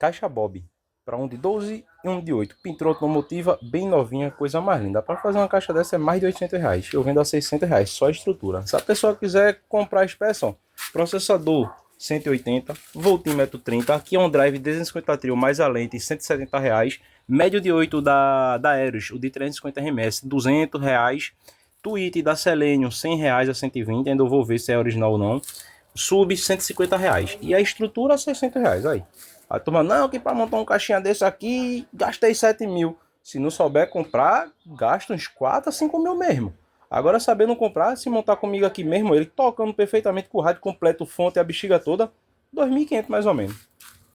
caixa Bob. Para um de 12 e um de 8. Pintura automotiva, bem novinha, coisa mais linda. Para fazer uma caixa dessa é mais de R$ 800. Eu vendo a R$ 600, só a estrutura. Se a pessoa quiser comprar as peças, ó, processador 180, voltímetro 30. Aqui é um drive 250 trio mais a lente, R$ 170. Médio de 8 da Aeros, o de 350 RMS, R$ 200. Tweet da Selenium, R$ 100 a 120. Ainda vou ver se é original ou não. Sub, R$ 150. E a estrutura, R$ 600. Aí. A turma, não, que para montar um caixinha desse aqui, gastei 7 mil. Se não souber comprar, gasta uns 4 a 5 mil mesmo. Agora, sabendo comprar, se montar comigo aqui mesmo, ele tocando perfeitamente com o rádio completo, fonte e a bexiga toda, 2.500 mais ou menos.